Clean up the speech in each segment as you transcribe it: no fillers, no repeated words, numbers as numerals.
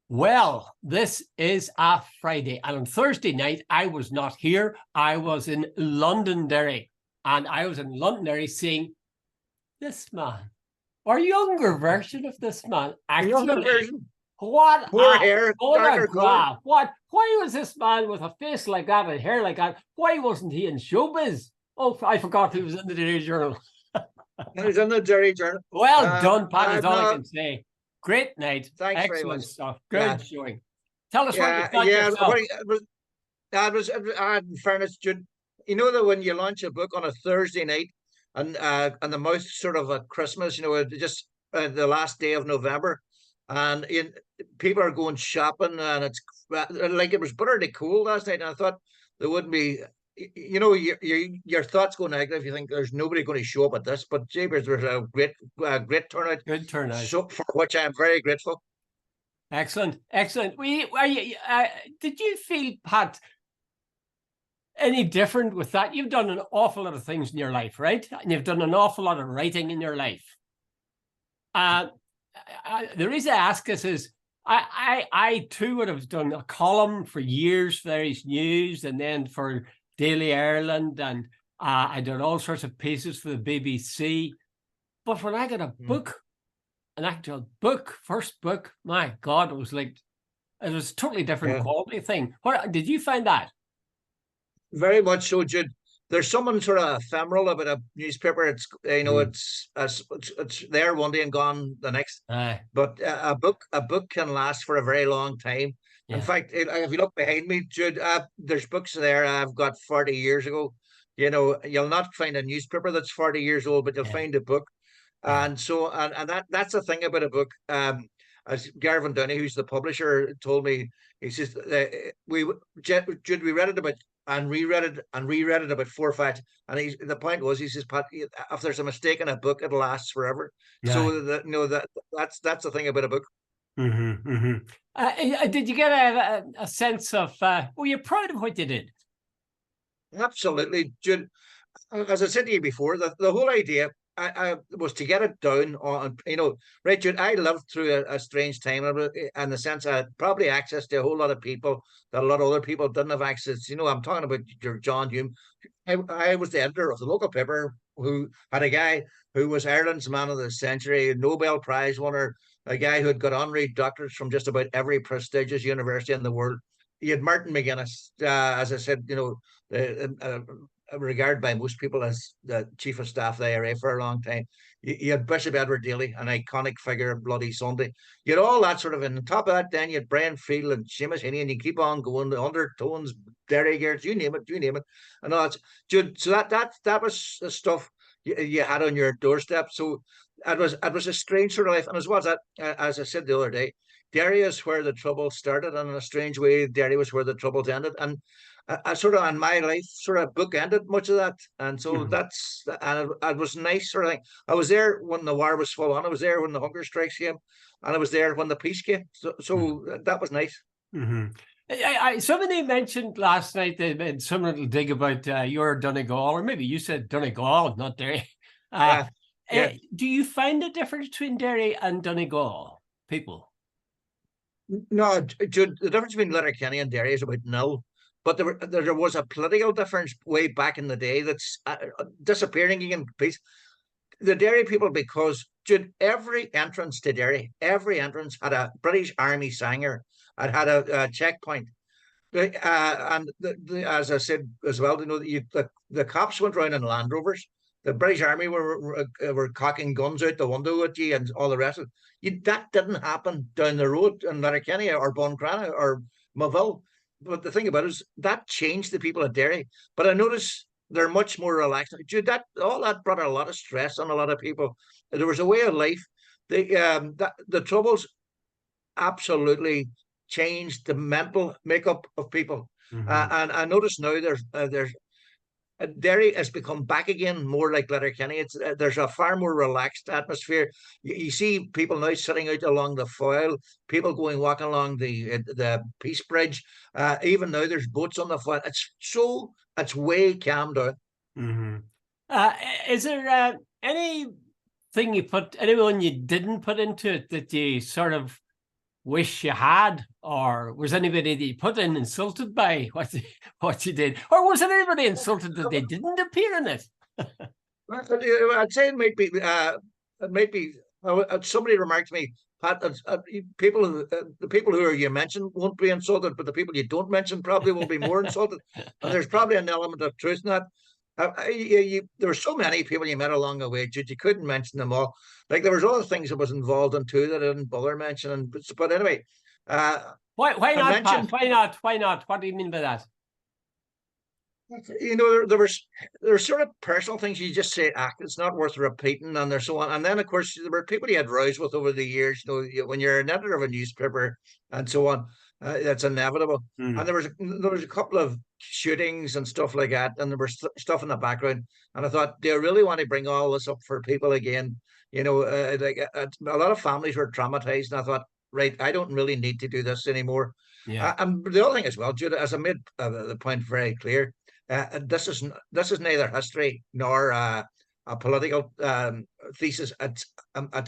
Well, this is a Friday, and on Thursday night, I was not here. I was in Londonderry, and I was in Londonderry seeing this man, or younger version of this man. A younger version. What more hair, darker color. Why was this man with a face like that and hair like that? Why wasn't he in showbiz? Oh, I forgot he was in the Derry Journal. He was in the Derry Journal. Well done, Pat, is all I can say. Great night. Thanks Excellent very much. Stuff. Good showing. Tell us what you thought yourself. In fairness, Jude, you know that when you launch a book on a Thursday night and the most sort of at Christmas, just the last day of November, and people are going shopping, and it's like it was bitterly cold last night, and I thought there wouldn't be. Your thoughts go negative. You think there's nobody going to show up at this, but Jabers, there's a great turnout. Good turnout. So, for which I am very grateful. Excellent. Did you feel, Pat, any different with that? You've done an awful lot of things in your life, right? And you've done an awful lot of writing in your life. The reason I ask this is I too would have done a column for years for Irish News, and then for Daily Ireland, and I did all sorts of pieces for the BBC. But when I got a book, an actual book, first book, my God, it was a totally different quality thing. What did you find that? Very much so, Jude. There's something sort of ephemeral about a newspaper. It's it's there one day and gone the next. But a book can last for a very long time. Yeah. In fact, if you look behind me, Jude, there's books there I've got 40 years ago. You'll not find a newspaper that's 40 years old, but you'll find a book. And so, and that's the thing about a book. As Garvin Downey, who's the publisher, told me, he says, Jude, we read it about and reread it about 4 or 5. And the point was, he says, Pat, if there's a mistake in a book, it lasts forever. Yeah. So that's the thing about a book. Did you get a sense of? Were you proud of what you did? Absolutely, Jude. As I said to you before, the whole idea I was to get it down on, right, Jude, I lived through a strange time in the sense I had probably access to a whole lot of people that a lot of other people didn't have access. I'm talking about your John Hume. I was the editor of the local paper who had a guy who was Ireland's man of the century, Nobel Prize winner, a guy who had got honorary doctorates from just about every prestigious university in the world. He had Martin McGuinness, as I said, regarded by most people as the chief of staff of the IRA for a long time. You had Bishop Edward Daly, an iconic figure of Bloody Sunday. You had all that sort of, and on top of that, then you had Brian Field and Seamus Heaney, and you keep on going, the Undertones, Derry Girls, you name it, and all that. So that was the stuff you had on your doorstep. So it was a strange sort of life, and as well as that, as I said the other day, Derry is where the trouble started, and in a strange way, Derry was where the troubles ended, and I sort of, in my life, sort of bookended much of that. And so it was nice sort of thing. I was there when the war was full on. I was there when the hunger strikes came, and I was there when the peace came. So that was nice. Somebody mentioned last night, they made some little dig about your Donegal, or maybe you said Donegal, not Derry. Do you find a difference between Derry and Donegal people? No, Jude, the difference between Letterkenny and Derry is about nil. But there was a political difference way back in the day that's disappearing again. The Derry people, because Jude, every entrance to Derry, every entrance had a British Army Sanger. It had a checkpoint. And as I said as well, the cops went around in Land Rovers. The British Army were cocking guns out the window at you and all the rest of it. That didn't happen down the road in Letterkenny or Buncrana or Moville. But the thing about it is that changed the people of Derry. But I notice they're much more relaxed. Dude, all that brought a lot of stress on a lot of people. There was a way of life. The troubles absolutely changed the mental makeup of people. And I notice now there's Derry has become back again more like Letterkenny. There's a far more relaxed atmosphere. You see people now sitting out along the Foyle, people walking along the Peace Bridge. Even now there's boats on the Foyle. It's way calmed down. Is there anything thing you put, anyone you didn't put into it that you sort of wish you had, or was anybody that you put in insulted by what you did, or was anybody insulted that they didn't appear in it? I'd say it might be. Somebody remarked to me, Pat, the people who you mentioned won't be insulted, but the people you don't mention probably will be more insulted. And there's probably an element of truth in that. There were so many people you met along the way, Jude, you couldn't mention them all. Like there was other things that was involved in too that I didn't bother mentioning. But anyway, why not, Pat? Why not? Why not? What do you mean by that? There were sort of personal things you just say, it's not worth repeating, and there's so on. And then of course there were people you had rows with over the years. When you're an editor of a newspaper and so on, that's inevitable. And there was a couple of shootings and stuff like that, and there was stuff in the background. And I thought, do I really want to bring all this up for people again? A lot of families were traumatized, and I thought, right, I don't really need to do this anymore. Yeah. And the other thing as well, Judah, as I made the point very clear. This is neither history nor a political thesis. It's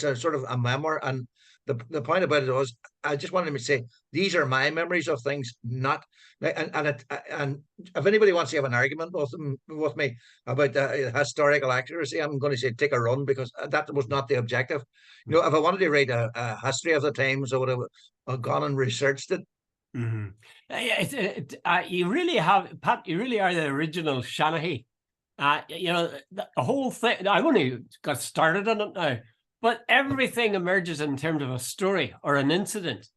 a sort of a memoir, and the point about it was, I just wanted to say these are my memories of things, not and if anybody wants to have an argument with me about historical accuracy, I'm going to say take a run, because that was not the objective. If I wanted to write a history of the times, I would have gone and researched it. You really have, Pat. You really are the original Shanahy. The whole thing. I've only got started on it now, but everything emerges in terms of a story or an incident.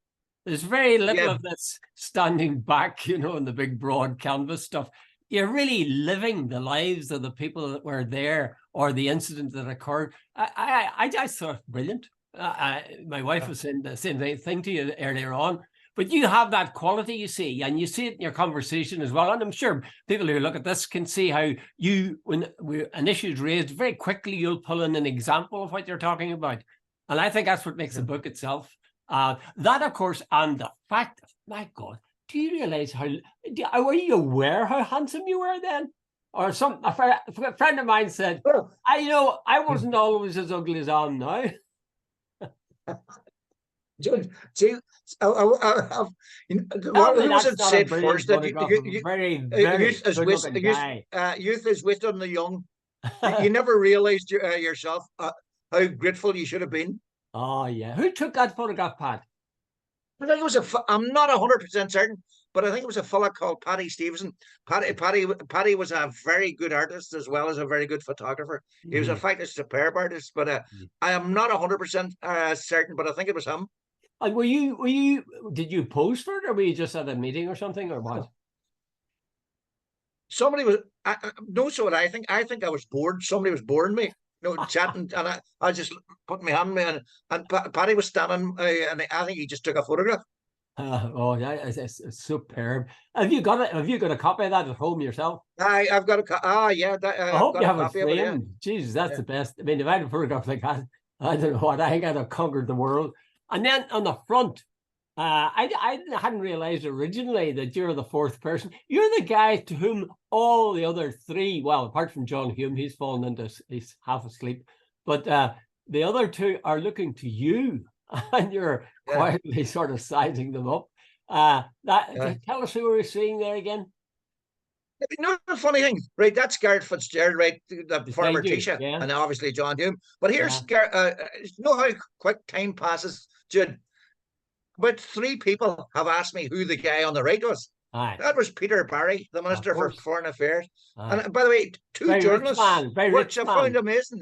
There's very little of this standing back, in the big broad canvas stuff. You're really living the lives of the people that were there or the incident that occurred. I thought brilliant. My wife was saying the same thing to you earlier on. But you have that quality, you see, and you see it in your conversation as well. And I'm sure people who look at this can see how when an issue is raised, very quickly you'll pull in an example of what you're talking about. And I think that's what makes the book itself. That, of course, and the fact of, my God, do you realize were you aware how handsome you were then? Or a friend of mine said, I wasn't always as ugly as I am now. What was it said first? That youth is wasted on the young. You never realized yourself how grateful you should have been. Oh yeah, who took that photograph, Pat? I think it was I'm not 100% certain, but I think it was a fella called Paddy Stevenson. Paddy was a very good artist as well as a very good photographer. He was in fact a superb artist, but I am not 100% certain, but I think it was him. And did you pose for it, or were you just at a meeting or something, or what? Somebody was, so what I think I was bored. Somebody was boring me, chatting, and I just put my hand in, and Paddy was standing, and I think he just took a photograph. It's superb. Have you got it? Have you got a copy of that at home yourself? I've got a yeah. I hope you have it framed. Jesus, that's the best. I mean, if I had a photograph like that, I don't know what. I think I'd have conquered the world. And then on the front, I hadn't realized originally that you're the fourth person. You're the guy to whom all the other three, well, apart from John Hume, he's fallen into, he's half asleep, but the other two are looking to you, and you're quietly sort of sizing them up. Tell us who we're seeing there again. The funny thing, right? That's Garrett Fitzgerald, right? The former Taoiseach, and obviously John Hume. But here's Garrett. You know how quick time passes, Jude? About three people have asked me who the guy on the right was. Aye. That was Peter Barry, the Minister for Foreign Affairs. Aye. And by the way, two journalists, which I found amazing.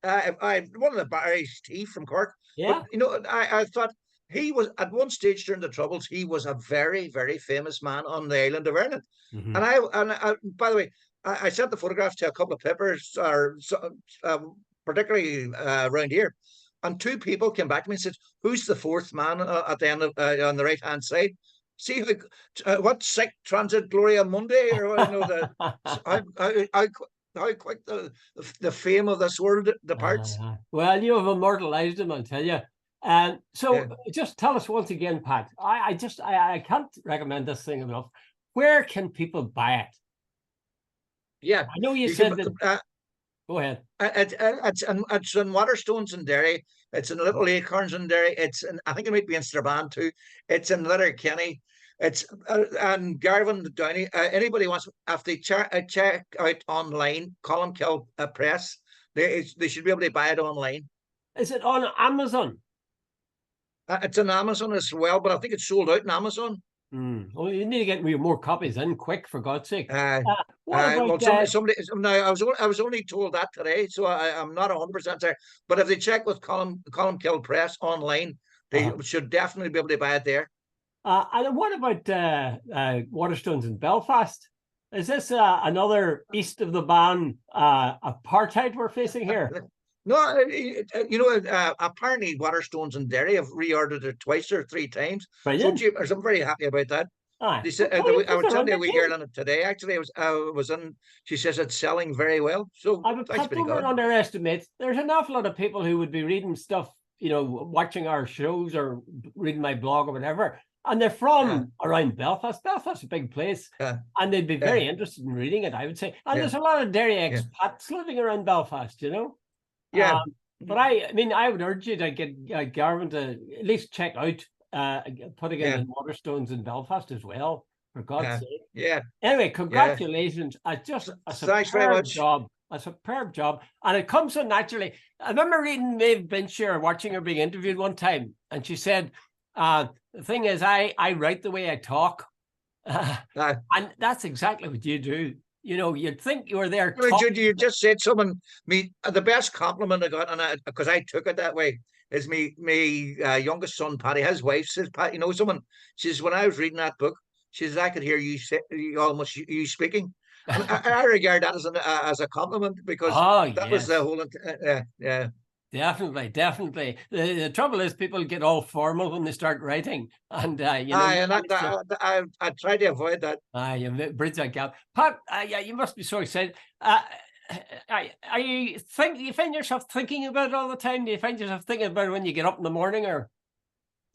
One of the Barry's tea from Cork. Yeah. But, I thought he was, at one stage during the Troubles, he was a very, very famous man on the island of Ireland. Mm-hmm. And I, by the way, I sent the photographs to a couple of papers, particularly around here. And two people came back to me and said, "Who's the fourth man at the end of on the right hand side? See what sick transit Gloria Mundi, or how quick the fame of this world departs." Well, you have immortalized him, I'll tell you. Just tell us once again, Pat. I can't recommend this thing enough. Where can people buy it? Yeah, I know you said that. Go ahead. It's in Waterstones in Derry. It's in Little Acorns in Derry. I think it might be in Strabane too. It's in Letterkenny. It's and Garvin Downey. Anybody wants, if they check out online, Columkill Press, they should be able to buy it online. Is it on Amazon? It's on Amazon as well, but I think it's sold out in Amazon. Well, you need to get me more copies in quick, for God's sake. Uh, What about well, somebody. No, I was only told that today, so I'm not 100% there. But if they check with Columkill Press online, they should definitely be able to buy it there. And what about Waterstones in Belfast? Is this another east of the ban apartheid we're facing here? No, apparently Waterstones in Derry have reordered it twice or three times. Brilliant. So I'm very happy about that. They said, I was telling a wee girl on it today. Actually, I was in. She says it's selling very well. So thanks, pretty good. Don't underestimate. There's an awful lot of people who would be reading stuff, watching our shows or reading my blog or whatever, and they're from around Belfast. Belfast's a big place, and they'd be very interested in reading it, I would say. And there's a lot of Derry expats living around Belfast, Yeah. But I would urge you to get Garvin to at least check out putting it in Waterstones in Belfast as well, for God's sake. Yeah. Anyway, congratulations. Just a superb job. A superb job. And it comes so naturally. I remember reading Maeve Bincher, watching her being interviewed one time, and she said, the thing is, I write the way I talk. And that's exactly what you do. You'd think you were there. Jude, you just said something. The best compliment I got, and because I took it that way, is my youngest son, Paddy. His wife says, "Pat, someone." She says, when I was reading that book, she says, I could hear you almost you speaking. And I regard that as a compliment, because that was the whole. Yeah. Definitely. The trouble is, people get all formal when they start writing, and I try to avoid that. You bridge that gap. Pat, you must be so excited. You find yourself thinking about it all the time? Do you find yourself thinking about it when you get up in the morning or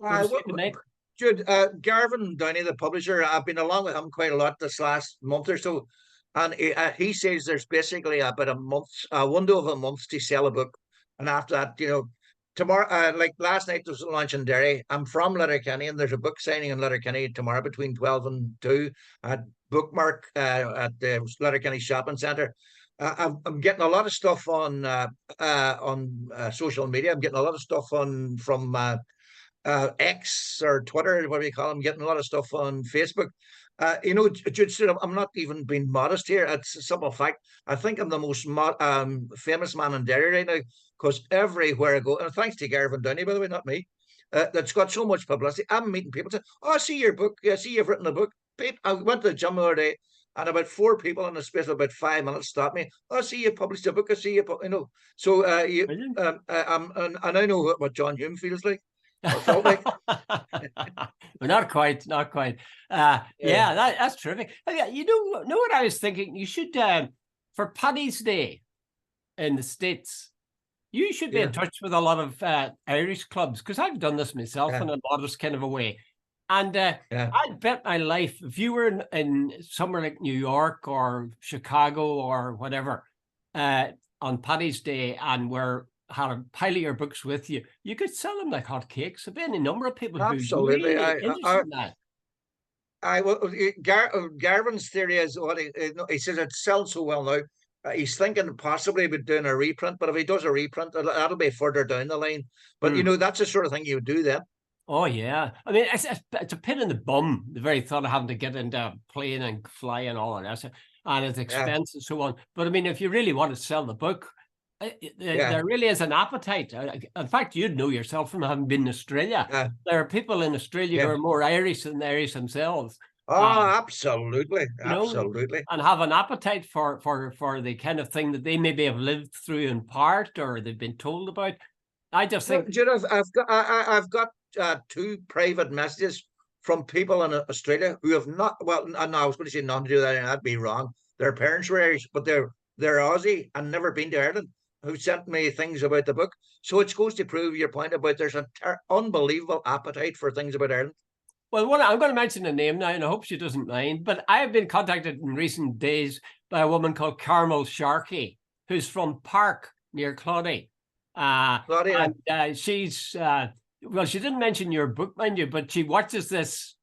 night? Jude, Garvin Downey, the publisher, I've been along with him quite a lot this last month or so, and he says there's basically about a window of a month to sell a book. And after that, tomorrow, like last night, there was a launch in Derry. I'm from Letterkenny, and there's a book signing in Letterkenny tomorrow between 12 and 2 at Bookmark at the Letterkenny Shopping Centre. I'm getting a lot of stuff on social media. I'm getting a lot of stuff from X or Twitter, whatever you call them. I'm getting a lot of stuff on Facebook. Jude, I'm not even being modest here. It's a simple fact. I think I'm the most famous man in Derry right now, because everywhere I go, and thanks to Garvin Downey, by the way, not me, that's got so much publicity. I'm meeting people saying, "Oh, I see your book. I see you've written a book." I went to the gym the other day, and about 4 people in the space of about 5 minutes stopped me. "Oh, I see you published a book. I see you." So and I know what John Hume feels like. Well, not quite. That's terrific. You know what I was thinking? You should, for Paddy's Day in the States, you should be in touch with a lot of Irish clubs, because I've done this myself in a modest kind of a way. And I'd bet my life, if you were in somewhere like New York or Chicago or whatever on Paddy's Day, and had a pile of your books with you, you could sell them like hotcakes. There've been a number of people who absolutely really interested in that. Garvin's theory is what he says, it sells so well now. He's thinking possibly about doing a reprint, but if he does a reprint, that'll be further down the line. But that's the sort of thing you would do then. Oh yeah, I mean it's a pin in the bum, the very thought of having to get into a plane and fly and all of that, and it's expense and so on. But I mean, if you really want to sell the book, there really is an appetite. In fact, you'd know yourself from having been in Australia. There are people in Australia who are more Irish than the Irish themselves. Oh, absolutely, absolutely, and have an appetite for the kind of thing that they maybe have lived through in part, or they've been told about. I just think, I've got 2 private messages from people in Australia who have not. Well, no, I was going to say nothing to do that, and that'd be wrong. Their parents were Irish, but they're Aussie and never been to Ireland, who sent me things about the book. So it goes to prove your point about there's an unbelievable appetite for things about Ireland. Well, I'm going to mention a name now, and I hope she doesn't mind, but I have been contacted in recent days by a woman called Carmel Sharkey, who's from Park near Claudy. Claudia. And she's, well, she didn't mention your book, mind you, but she watches this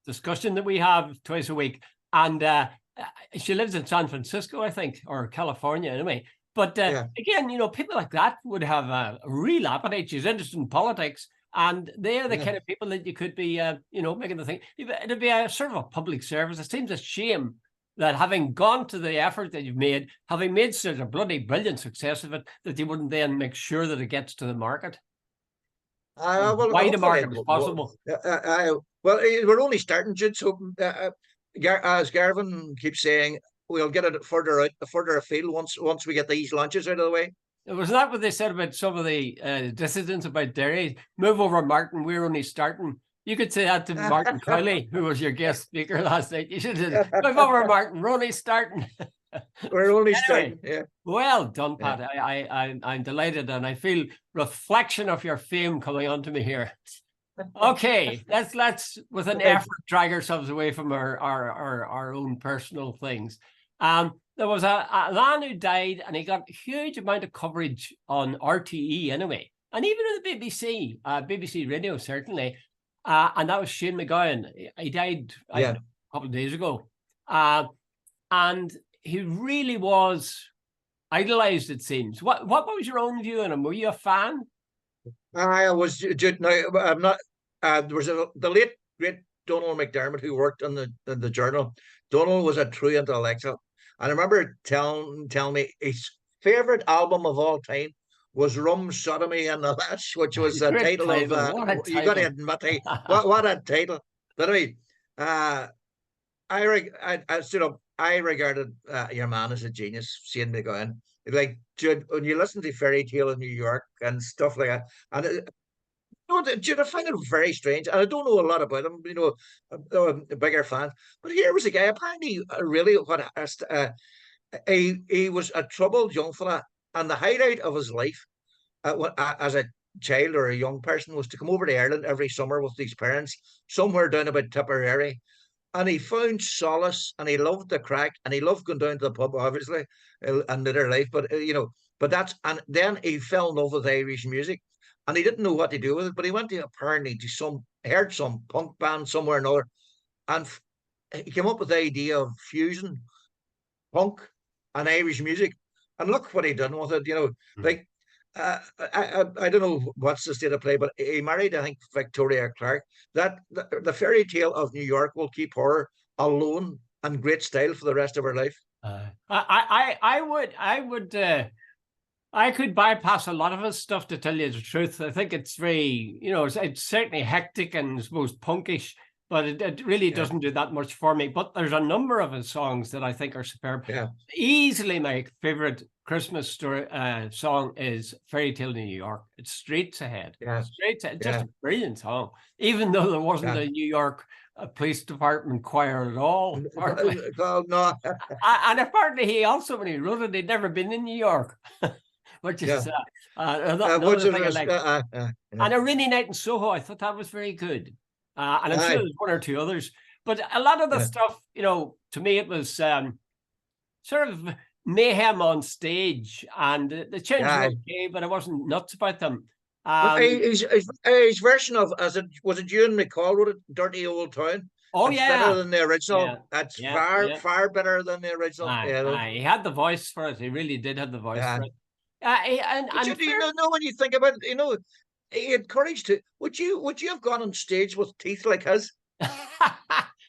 discussion that we have twice a week. And she lives in San Francisco, I think, or California anyway. But again, you know, people like that would have a real appetite. She's interested in politics. And they're the kind of people that you could be, you know, making the thing. It'd be a sort of a public service. It seems a shame that having gone to the effort that you've made, having made such a bloody brilliant success of it, that you wouldn't then make sure that it gets to the market. Well, why the market was possible. Well, we're only starting, Jude. So, as Garvin keeps saying, we'll get it further afield once we get these launches out of the way. Was that what they said about some of the dissidents about Derry? Move over, Martin. We're only starting. You could say that to Martin Crowley, who was your guest speaker last night. You should have said, move over, Martin. We're only starting. We're only starting. Yeah. Well done, Pat. Yeah. I'm delighted, and I feel reflection of your fame coming onto me here. Okay, let's with an effort drag ourselves away from our own personal things. There was a man who died, and he got a huge amount of coverage on RTE anyway, and even on the BBC, BBC Radio certainly. And that was Shane McGowan. He died a couple of days ago, and he really was idolized. It seems. What was your own view on him? Were you a fan? I was. No, I'm not. There was the late great Donald McDermott who worked on the Journal. Donald was a true intellectual. And I remember telling me his favorite album of all time was Rum, Sodomy and the Lash, which was a title of you got to admit, what a title. But anyway, I stood up. I regarded your man as a genius, Shane McGowan. Like, Jude, when you listen to Fairy Tale of New York and stuff like that, and Jude, I find it very strange, and I don't know a lot about him. You know, I'm a bigger fan, but here was a guy. Apparently, really, he was a troubled young fella, and the highlight of his life, as a child or a young person, was to come over to Ireland every summer with his parents, somewhere down about Tipperary, and he found solace, and he loved the crack, and he loved going down to the pub, obviously, and later life. But and then he fell in love with Irish music. And he didn't know what to do with it, but he went to apparently to heard some punk band somewhere or another, and he came up with the idea of fusion punk and Irish music. And look what he done with it. You know, like I don't know what's the state of play, but he married, I think, Victoria Clark. That the Fairy Tale of New York will keep her alone and great style for the rest of her life. I could bypass a lot of his stuff, to tell you the truth. I think it's very, you know, it's certainly hectic and I suppose punkish, but it really doesn't do that much for me. But there's a number of his songs that I think are superb. Yeah. Easily my favorite Christmas story song is Fairy Tale New York. It's Streets Ahead. Yeah. Streets Ahead. Just a brilliant song, even though there wasn't a New York police department choir at all. No. And apparently he also, when he wrote it, he'd never been in New York. Which is another thing I like. And A Rainy Night in Soho, I thought that was very good. And I'm sure there's one or two others. But a lot of the stuff, you know, to me, it was sort of mayhem on stage. And the tunes were okay, but I wasn't nuts about them. His version of, was it Ewan McCall wrote it, Dirty Old Town? Oh, it's better than the original. Yeah. That's far better than the original. He had the voice for it. He really did have the voice for it. You know, when you think about it, you know, he had courage to. Would you have gone on stage with teeth like his?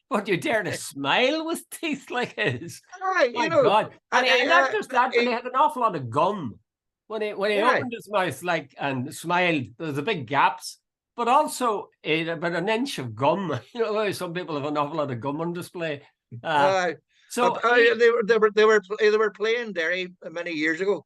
Would you dare to smile with teeth like his? You know, God! And not just that, but he had an awful lot of gum when he opened his mouth, like, and smiled. There was the big gaps, but also about an inch of gum. You know, some people have an awful lot of gum on display. So they were playing Derry many years ago.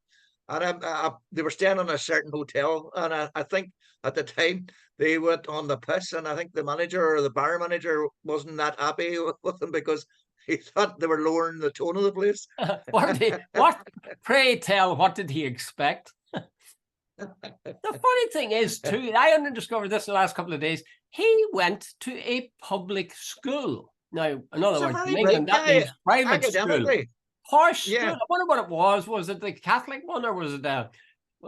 And they were staying in a certain hotel, and I think at the time they went on the piss, and I think the manager or the bar manager wasn't that happy with them because he thought they were lowering the tone of the place. Pray tell, what did he expect? The funny thing is, too, I only discovered this in the last couple of days, he went to a public school. Now, in other words, in England, that means private school. Harsh Yeah. school. I wonder what it was. Was it the Catholic one or was it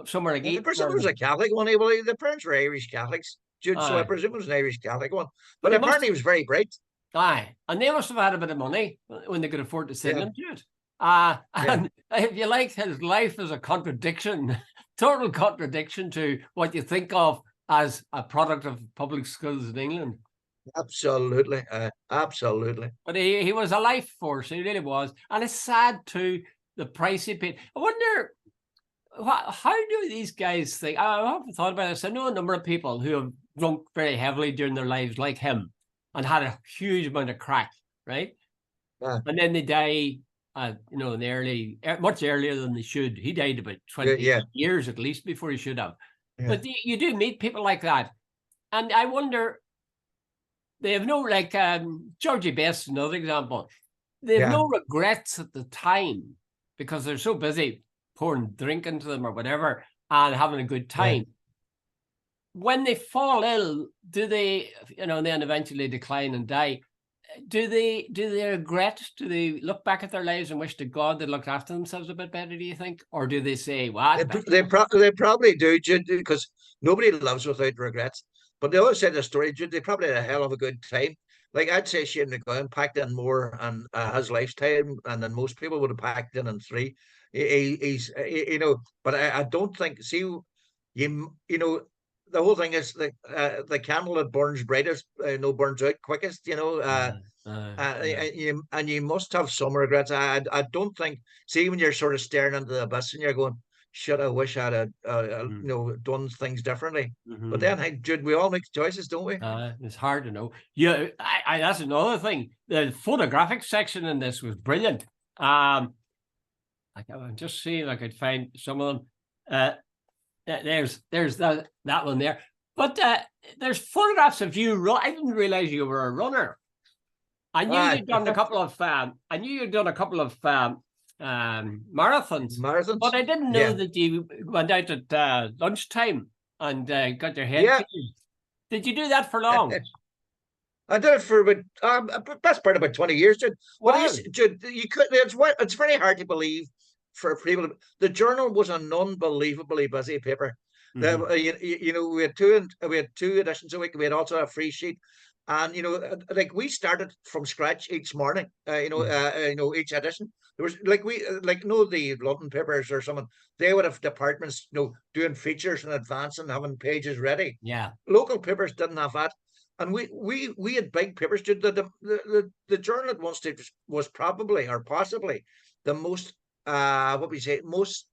somewhere like I Eton? presume it was a Catholic one. Well, the parents were Irish Catholics, Jude, so I Aye. presume it was an Irish Catholic one. But But he must apparently have, he was very bright. aye. And they must have had a bit of money when they could afford to send Yeah, him to it. yeah. And if you like, his life is a contradiction, total contradiction to what you think of as a product of public schools in England. Absolutely. Absolutely. But he was a life force, he really was. And it's sad too, the price he paid. I wonder, how do these guys think? I haven't thought about this. I know a number of people who have drunk very heavily during their lives, like him, and had a huge amount of crack, right? And then they die, in the early, much earlier than they should. He died about 20 Yeah. years at least before he should have. Yeah. But you do meet people like that. And I wonder, they have no, like, Georgie Best, another example. They have no regrets at the time because they're so busy pouring drink into them or whatever and having a good time. When they fall ill, do they, then eventually decline and die? Do they regret? Do they look back at their lives and wish to God they looked after themselves a bit better? Do you think, or do they say, "What?" They probably do, Jude, because nobody lives without regrets. But they always said the story, Jude, they probably had a hell of a good time. Like I'd say Shane McGowan packed in more and his lifetime and then most people would have packed in 3. But I don't think, see, the whole thing is like the candle that burns brightest, burns out quickest, and you must have some regrets. I don't think. See, when you're sort of staring into the abyss and you're going, "Shit, I wish I'd done things differently." But then, hey, Jude, we all make choices, don't we? It's hard to know. Yeah, that's another thing. The photographic section in this was brilliant. I'm just seeing if I could find some of them. There's that one there. But there's photographs of you. I didn't realize you were a runner. I knew you'd done a couple of. Marathons, but I didn't know that you went out at lunchtime and got your head cleaned. Did you do that for long? I did it for about best part of about 20 years, Jude. Wow. Well, you could. It's very hard to believe for people. The Journal was an unbelievably busy paper. We had two editions a week. We had also a free sheet, and like we started from scratch each morning. Each edition. There was the London papers or someone. They would have departments, doing features in advance and having pages ready. Yeah. Local papers didn't have that. And we had big papers. The Journal at one stage was probably or possibly the most most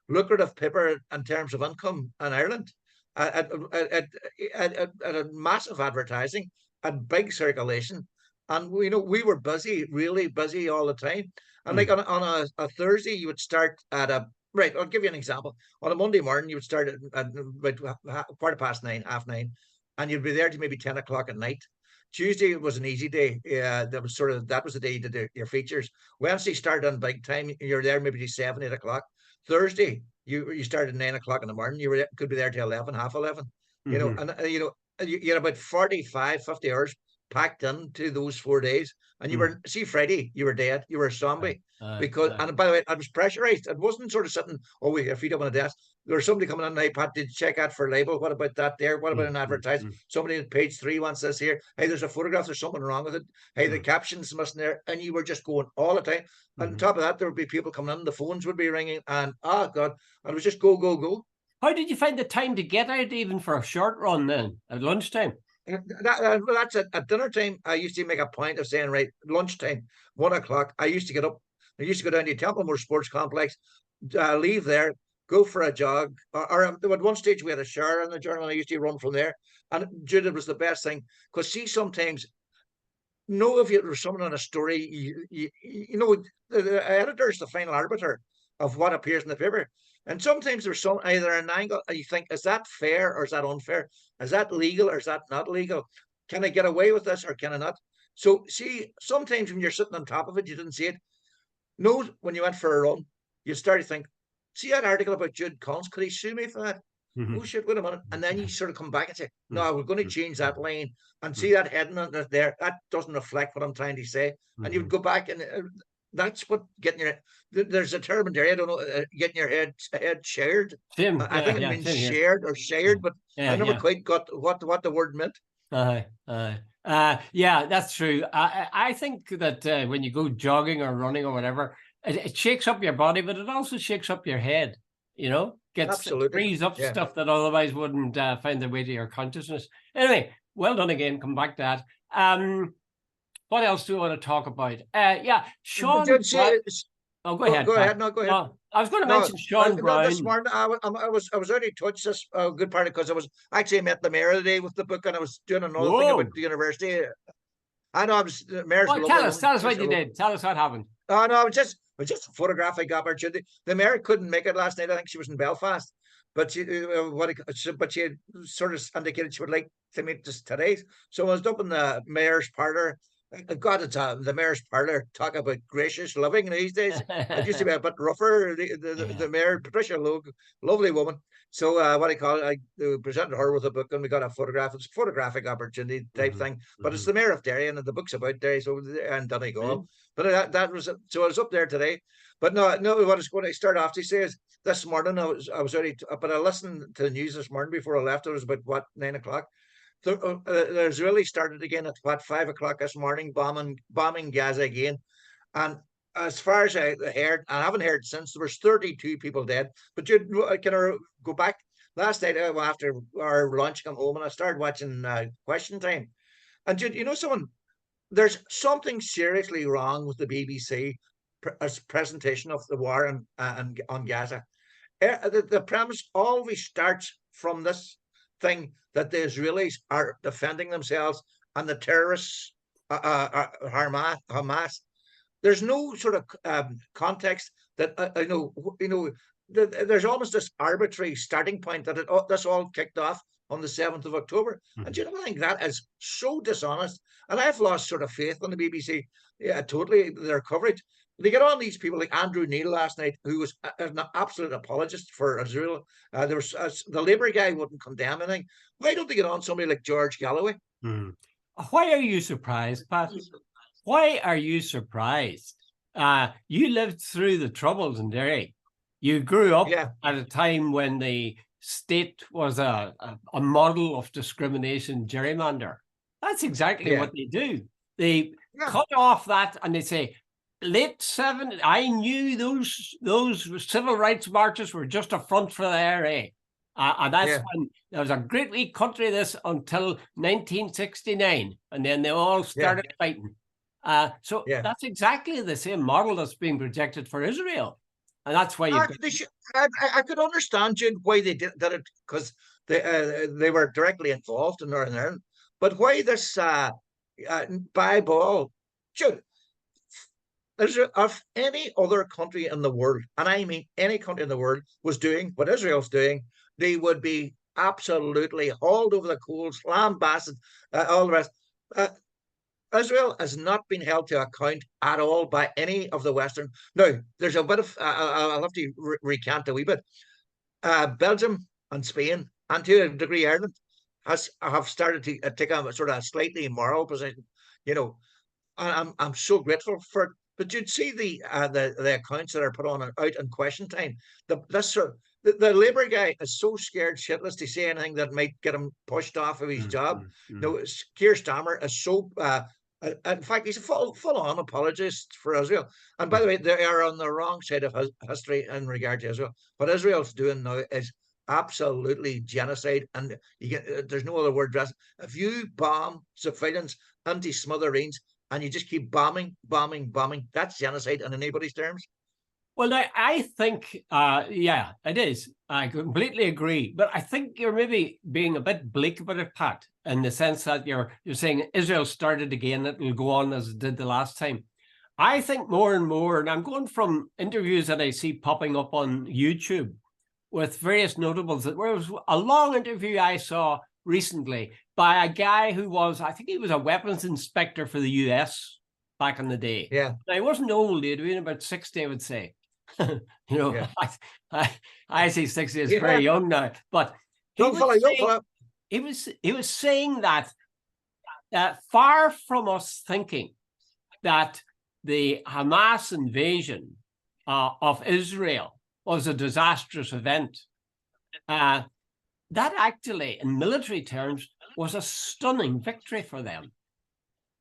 lucrative paper in terms of income in Ireland. At a massive advertising, at big circulation, and we were busy, really busy all the time. And like on a Thursday, you would start at a right. I'll give you an example. On a Monday morning, you would start at about 9:15, 9:30, and you'd be there to maybe 10 o'clock at night. Tuesday was an easy day. That was the day you did your features. Wednesday started on big time. You're there maybe to 7, 8 o'clock. Thursday, you started at 9 o'clock in the morning. Could be there till 11, half 11. You had about 45, 50 hours packed into those 4 days. And you were, see, Friday, you were dead. You were a zombie. And by the way, I was pressurized. It wasn't sort of sitting, with your feet up on a desk. There was somebody coming on an iPad to check out for label. What about that there? What about an advertisement? Somebody at page 3 wants this here. Hey, there's a photograph. There's something wrong with it. Hey, the caption's missing there. And you were just going all the time. And on top of that, there would be people coming in. The phones would be ringing. And, oh, God. And it was just go, go, go. How did you find the time to get out even for a short run then at lunchtime? That's it. At dinner time, I used to make a point of saying, right, lunchtime, 1 o'clock, I used to get up. I used to go down to Templemore Sports Complex, leave there, go for a jog. Or at one stage, we had a shower in the Journal, and I used to run from there. And Jude, it was the best thing. Because see, sometimes, if there's someone on a story, the editor is the final arbiter of what appears in the paper. And sometimes there's either an angle, and you think, is that fair or is that unfair? Is that legal or is that not legal? Can I get away with this or can I not? So, see, sometimes when you're sitting on top of it, you didn't see it. When you went for a run, you start to think, see that article about Jude Collins, could he sue me for that? Oh, shit, wait a minute. And then you sort of come back and say, no, we're going to change that line. And see that heading there, that doesn't reflect what I'm trying to say. And you would go back and that's what getting your. There's a term in there. I don't know. Getting your head shared. Same, I think it yeah, means same here. shared or shared, but I never Yeah. quite got what the word meant. Yeah, that's true. I think that when you go jogging or running or whatever, it shakes up your body, but it also shakes up your head. You know, it Absolutely. frees up Yeah. stuff that otherwise wouldn't find their way to your consciousness. Anyway, well done again. Come back to that. What else do we want to talk about? Yeah, Sean. Oh, go ahead, Go Pat. ahead. No, go ahead. No, I was going to No, mention Sean no. This Brown. morning I was already touched this good part because I was actually met the mayor today with the book, and I was doing another thing about Whoa. the university. I know the mayor's a Well, lovely tell woman. us what you did. Tell us what happened. Oh no, it was just a photographic opportunity. The mayor couldn't make it last night. I think she was in Belfast, but but she had sort of indicated she would like to meet us today. So I was up in the mayor's parlour. God, it's the mayor's parlour. Talk about gracious living these days. It used to be a bit rougher. The mayor, Patricia Logue, lovely woman. So what I call it, I presented her with a book, and we got a photograph. It's a photographic opportunity type thing. But it's the mayor of Derry, and the book's about Derry, so and Donegal. But that was so I was up there today. But no, what I was going to start off to say is this morning I was already, but I listened to the news this morning before I left. It was about 9 o'clock. There's really started again at 5 o'clock this morning, bombing Gaza again, and as far as I heard, I haven't heard since, there was 32 people dead. But you can I go back last night after our lunch, come home and I started watching Question Time, and you know someone. There's something seriously wrong with the BBC presentation of the war on Gaza. The premise always starts from this thing that the Israelis are defending themselves and the terrorists, Hamas. There's no sort of context that there's almost this arbitrary starting point that this all kicked off on the 7th of October. And you know, I think that is so dishonest. And I've lost sort of faith in the BBC, totally, their coverage. They get on these people like Andrew Neil last night, who was an absolute apologist for Israel. There was the Labour guy wouldn't condemn anything. Why don't they get on somebody like George Galloway? Why are you surprised, Pat? Why are you surprised? You lived through the Troubles in Derry. You grew up at a time when the state was a model of discrimination, gerrymander. That's exactly what they do. They cut off that and they say, late 70s, I knew those civil rights marches were just a front for the IRA. And that's when there was a great wee country this until 1969. And then they all started fighting. So that's exactly the same model that's being projected for Israel. And that's why I could understand, Jude, why they did it, because they were directly involved in Northern Ireland. But why this by ball, Jude? If any other country in the world, and I mean any country in the world, was doing what Israel's doing, they would be absolutely hauled over the coals, lambasted, all the rest. Israel has not been held to account at all by any of the Western. Now, there's a bit of, I'll have to recant a wee bit. Belgium and Spain, and to a degree Ireland, have started to take a sort of a slightly moral position. You know, I'm so grateful for it. But you'd see the accounts that are put on out in Question Time. The Labour guy is so scared shitless to say anything that might get him pushed off of his job. No, Keir Starmer is so. In fact, he's a full-on apologist for Israel. And by the way, they are on the wrong side of history in regard to Israel. What Israel's doing now is absolutely genocide, and there's no other word. If you bomb civilians into smithereens and you just keep bombing, that's genocide in anybody's terms. Well, now, I think, it is. I completely agree. But I think you're maybe being a bit bleak about it, Pat, in the sense that you're saying Israel started again, it will go on as it did the last time. I think more and more, and I'm going from interviews that I see popping up on YouTube with various notables, that there was a long interview I saw recently by a guy who was, I think he was a weapons inspector for the US back in the day. Yeah. Now, he wasn't old, he'd been about 60, I would say. I say 60 is very young now, but he was saying that far from us thinking that the Hamas invasion of Israel was a disastrous event, that actually, in military terms, was a stunning victory for them.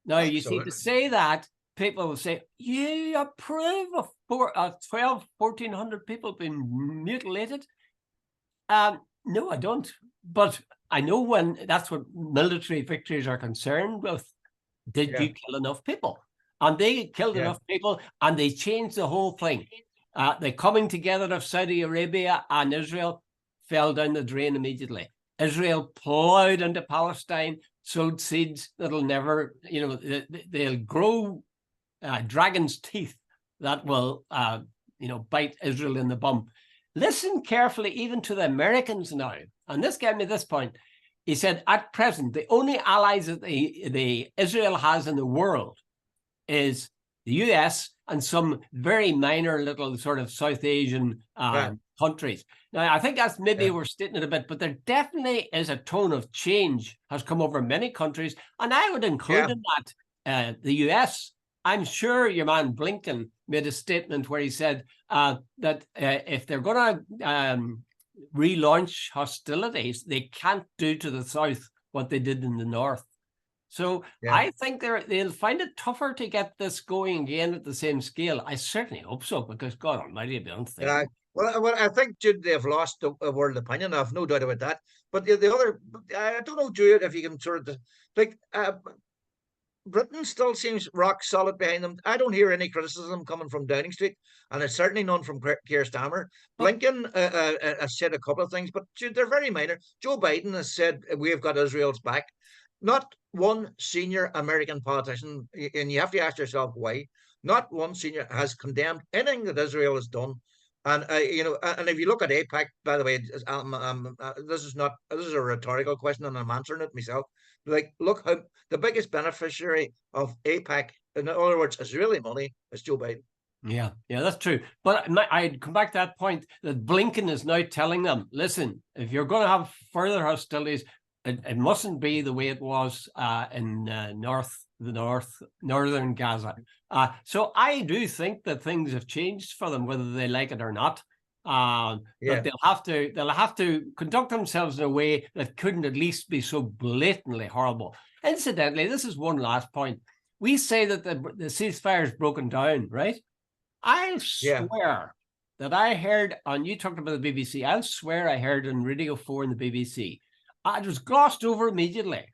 Now, you see, to say that, people will say, you approve of 1,400 people being mutilated? No, I don't. But I know when that's what military victories are concerned with. Did you kill enough people? And they killed enough people, and they changed the whole thing. The coming together of Saudi Arabia and Israel fell down the drain immediately. Israel plowed into Palestine, sowed seeds that'll never, they'll grow dragon's teeth that will, bite Israel in the bum. Listen carefully even to the Americans now. And this gave me this point. He said, at present, the only allies that the Israel has in the world is the US and some very minor little sort of South Asian countries. Now, I think that's maybe we're stating it a bit, but there definitely is a tone of change has come over many countries. And I would include in that the US. I'm sure your man Blinken made a statement where he said that if they're going to relaunch hostilities, they can't do to the South what they did in the North. So I think they'll find it tougher to get this going again at the same scale. I certainly hope so, because God Almighty, I'd be unthinkable. Well, I think, Jude, they've lost the world opinion. I've no doubt about that. But the other, I don't know, Jude, if you can sort of like. Britain still seems rock solid behind them. I don't hear any criticism coming from Downing Street, and it's certainly none from Keir Starmer. Blinken has said a couple of things, but they're very minor. Joe Biden has said we've got Israel's back. Not one senior American politician, and you have to ask yourself why. Not one senior has condemned anything that Israel has done. And and if you look at AIPAC, by the way, this is a rhetorical question, and I'm answering it myself. Like, look how the biggest beneficiary of AIPAC, in other words, Israeli money, is Joe Biden. Yeah, that's true. But I'd come back to that point that Blinken is now telling them, listen, if you're going to have further hostilities, it mustn't be the way it was in northern Gaza. So I do think that things have changed for them, whether they like it or not. But they'll have to conduct themselves in a way that couldn't at least be so blatantly horrible. Incidentally, this is one last point. We say that the ceasefire is broken down, right? I'll swear that I heard, and you talked about the BBC, I'll swear I heard on Radio 4 in the BBC. It was glossed over immediately,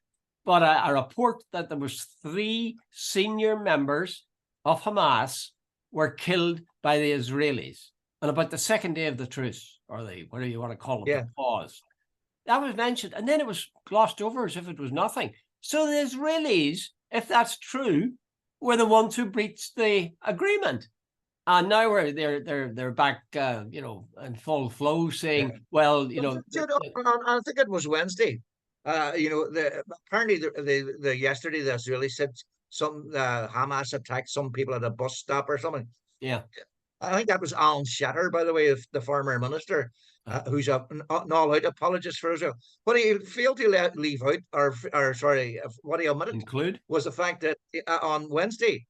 but a report that there was 3 senior members of Hamas were killed by the Israelis on about the second day of the truce, or the, whatever you want to call it, the pause. That was mentioned, and then it was glossed over as if it was nothing. So the Israelis, if that's true, were the ones who breached the agreement. And now they're back, in full flow, saying, "Well, I think it was Wednesday. Apparently the yesterday the Israelis said some Hamas attacked some people at a bus stop or something. Yeah, I think that was Alan Shatter, by the way, the former minister, who's an all-out apologist for Israel. What he failed to leave out, or sorry, what he omitted was the fact that on Wednesday,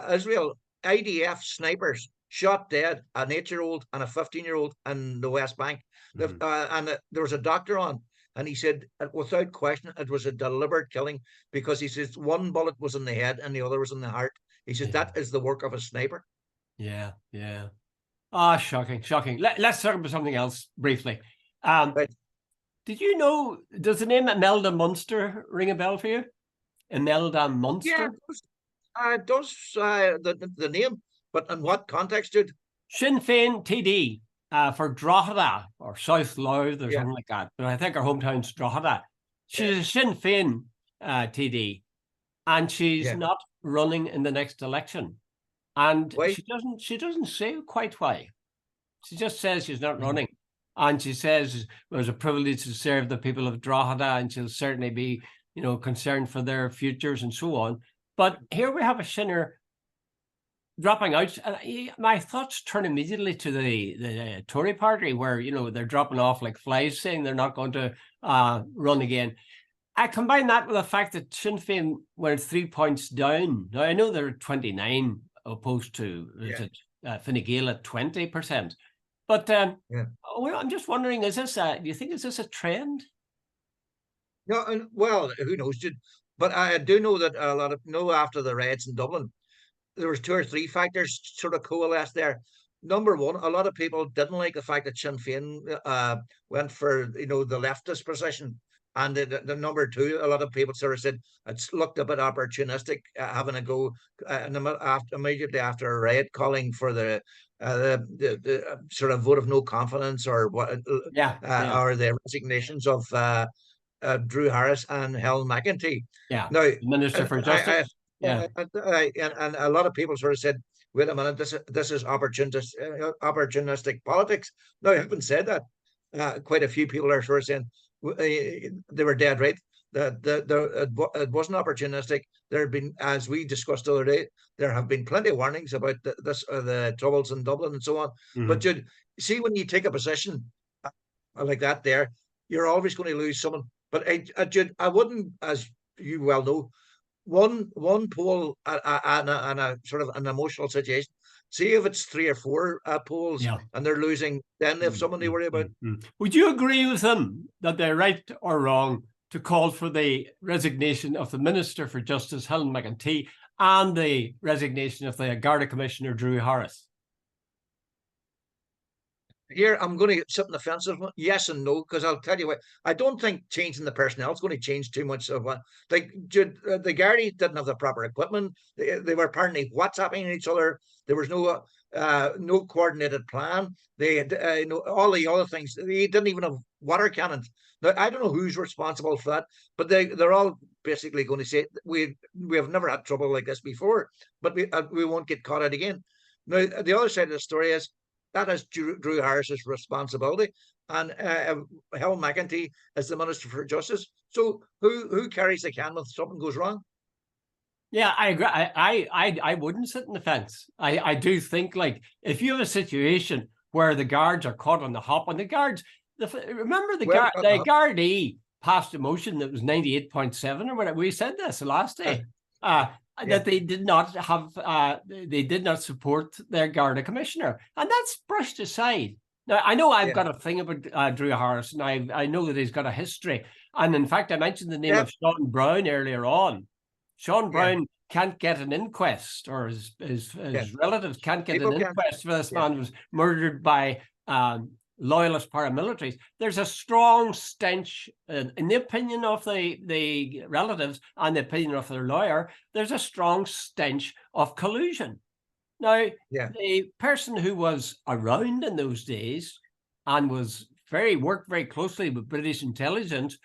Israel IDF snipers shot dead an 8-year-old and a 15-year-old in the West Bank. And there was a doctor on, and he said, without question, it was a deliberate killing, because he says one bullet was in the head and the other was in the heart. He says that is the work of a sniper. Yeah. Shocking. Let's talk about something else briefly. Did you know, does the name Imelda Munster ring a bell for you? Imelda Munster? Yeah, it does the name, but in what context, Jude? Sinn Féin TD for Drogheda or South Louth or something like that. But I think her hometown's Drogheda. She's a Sinn Féin TD, and she's not running in the next election. And she doesn't say quite why. She just says she's not running. And she says it was a privilege to serve the people of Drogheda, and she'll certainly be, concerned for their futures and so on. But here we have a sinner dropping out. My thoughts turn immediately to the Tory party, where, they're dropping off like flies, saying they're not going to run again. I combine that with the fact that Sinn Féin went 3 points down. Now, I know they're 29, opposed to Yeah. Fine Gael at 20%. But Yeah. I'm just wondering, is this do you think is this a trend? No, and well, who knows? But I do know that a lot of after the riots in Dublin, there was two or three factors sort of coalesced there. Number one, a lot of people didn't like the fact that Sinn Féin went for the leftist position, and the number two, a lot of people sort of said it's looked a bit opportunistic, having a go immediately after a riot, calling for the sort of vote of no confidence or what, or the resignations of Drew Harris and Helen McEntee. Yeah, Now, Minister for Justice. And a lot of people sort of said, "Wait a minute, this is opportunistic politics." Now, having said that, quite a few people are sort of saying they were dead right. It wasn't opportunistic. There had been, as we discussed the other day, there have been plenty of warnings about the troubles in Dublin and so on. But you see, when you take a position like that, you're always going to lose someone. But I wouldn't, as you well know, one poll and a sort of an emotional situation. See if it's 3 or 4 polls and they're losing, then they have someone to worry about. Would you agree with them that they're right or wrong to call for the resignation of the Minister for Justice, Helen McEntee, and the resignation of the Garda Commissioner, Drew Harris? Here, I'm going to sit on the fence of yes and no, because I'll tell you what, I don't think changing the personnel is going to change too much of what. Like, the Gardaí didn't have the proper equipment. They were apparently WhatsApping each other. There was no coordinated plan. They had all the other things. They didn't even have water cannons. Now, I don't know who's responsible for that, but they're all basically going to say we have never had trouble like this before, but we won't get caught out again. Now, the other side of the story is, that is Drew Harris's responsibility, and Helen McEntee is the Minister for Justice. So who carries the can when something goes wrong? Yeah, I agree. I wouldn't sit in the fence. I do think, like, if you have a situation where the guards are caught on the hop, and the guards, remember the Gardaí passed a motion that was 98.7 or whatever. We said this the last day. That they did not have, they did not support their Garda Commissioner, and that's brushed aside. Now, I know I've got a thing about Drew Harris, and I know that he's got a history, and in fact, I mentioned the name of Sean Brown earlier on. Sean Brown can't get an inquest, or his relatives can't get an inquest for this man who was murdered by loyalist paramilitaries. There's a strong stench, in the opinion of the relatives and the opinion of their lawyer, there's a strong stench of collusion. Now, the person who was around in those days and worked very closely with British intelligence